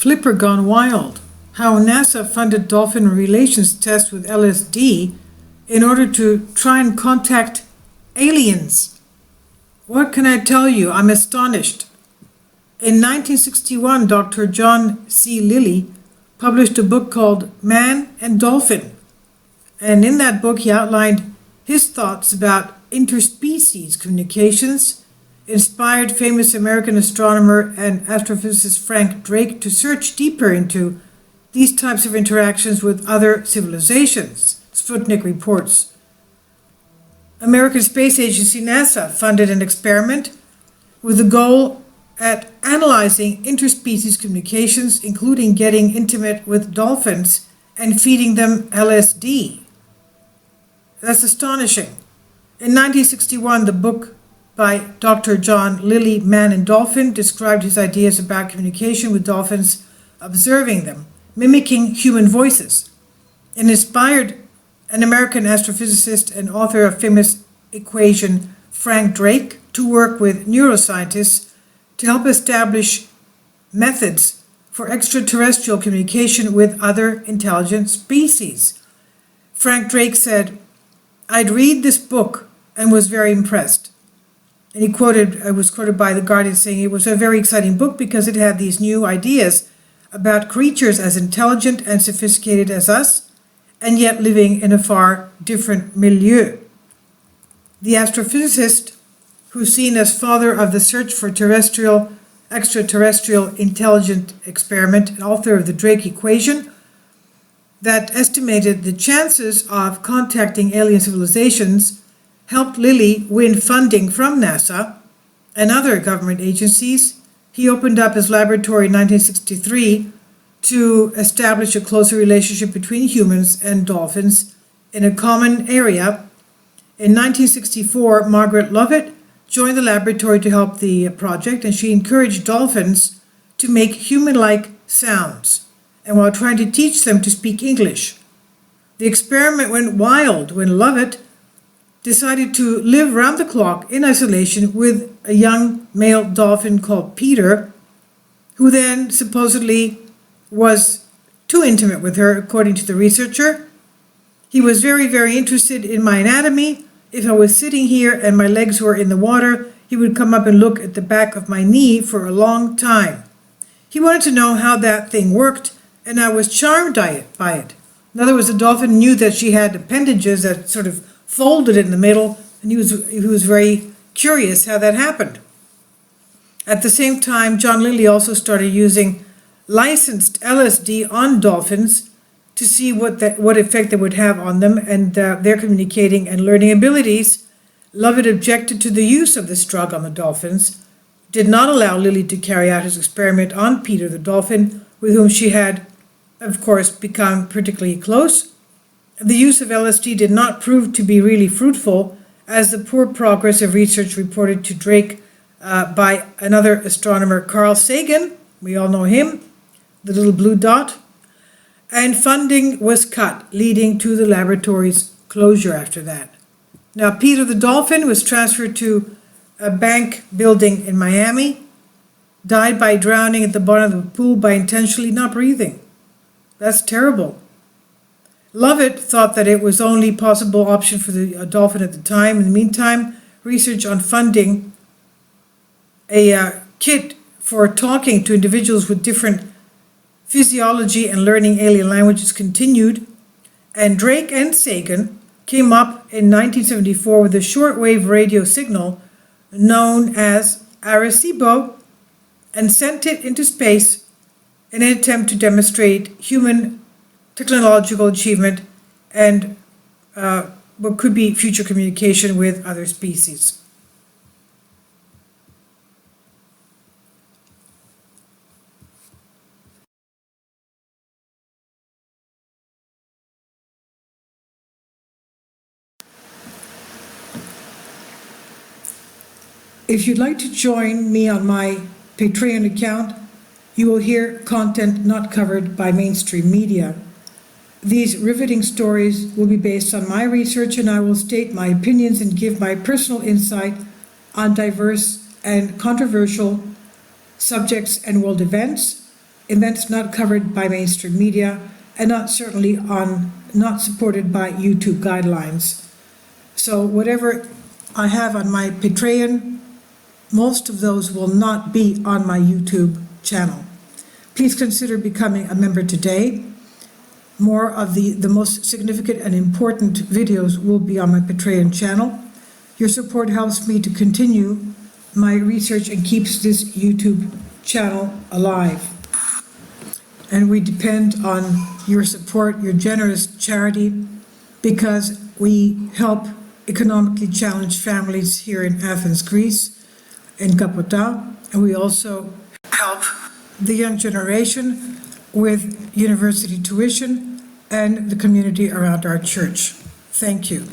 Flipper Gone Wild, how NASA funded Dolphin relations tests with LSD in order to try and contact aliens. What can I tell you? I'm astonished. In 1961, Dr. John C. Lilly published a book called Man and Dolphin. And in that book, he outlined his thoughts about interspecies communications, inspired famous American astronomer and astrophysicist Frank Drake to search deeper into these types of interactions with other civilizations. Sputnik reports. American Space Agency NASA funded an experiment with the goal at analyzing interspecies communications, including getting intimate with dolphins and feeding them LSD. That's astonishing. In 1961, the book by Dr. John Lilly, Man and Dolphin, described his ideas about communication with dolphins, observing them, mimicking human voices, and inspired an American astrophysicist and author of famous equation, Frank Drake, to work with neuroscientists to help establish methods for extraterrestrial communication with other intelligent species. Frank Drake said, "I'd read this book and was very impressed." And I was quoted by The Guardian saying it was a very exciting book because it had these new ideas about creatures as intelligent and sophisticated as us, and yet living in a far different milieu. The astrophysicist, who's seen as father of the search for extraterrestrial intelligent experiment, and author of the Drake equation, that estimated the chances of contacting alien civilizations, helped Lilly win funding from NASA and other government agencies. He opened up his laboratory in 1963 to establish a closer relationship between humans and dolphins in a common area. In 1964, Margaret Lovett joined the laboratory to help the project, and she encouraged dolphins to make human-like sounds, and while trying to teach them to speak English. The experiment went wild when Lovett decided to live round the clock in isolation with a young male dolphin called Peter, who then supposedly was too intimate with her, according to the researcher. He was very, very interested in my anatomy. If I was sitting here and my legs were in the water, he would come up and look at the back of my knee for a long time. He wanted to know how that thing worked, and I was charmed by it. In other words, the dolphin knew that she had appendages that sort of folded in the middle, and he was very curious how that happened. At the same time, John Lilly also started using licensed LSD on dolphins to see what effect they would have on them and their communicating and learning abilities. Lovett objected to the use of this drug on the dolphins, did not allow Lilly to carry out his experiment on Peter the dolphin, with whom she had, of course, become particularly close. The use of LSD did not prove to be really fruitful, as the poor progress of research reported to Drake by another astronomer, Carl Sagan, we all know him, the little blue dot, and funding was cut, leading to the laboratory's closure after that. Now, Peter the dolphin was transferred to a bank building in Miami, died by drowning at the bottom of the pool by intentionally not breathing. That's terrible. Lovett thought that it was the only possible option for the dolphin at the time. In the meantime, research on funding a kit for talking to individuals with different physiology and learning alien languages continued, and Drake and Sagan came up in 1974 with a shortwave radio signal known as Arecibo and sent it into space in an attempt to demonstrate human technological achievement and what could be future communication with other species. If you'd like to join me on my Patreon account, you will hear content not covered by mainstream media. These riveting stories will be based on my research, and I will state my opinions and give my personal insight on diverse and controversial subjects and world events. events not covered by mainstream media, and not supported by YouTube guidelines. So whatever I have on my Patreon, most of those will not be on my YouTube channel. Please consider becoming a member today. More of the most significant and important videos will be on my Patreon channel. Your support helps me to continue my research and keeps this YouTube channel alive. And we depend on your support, your generous charity, because we help economically challenged families here in Athens, Greece, in Kapota, and we also help the young generation with university tuition and the community around our church. Thank you.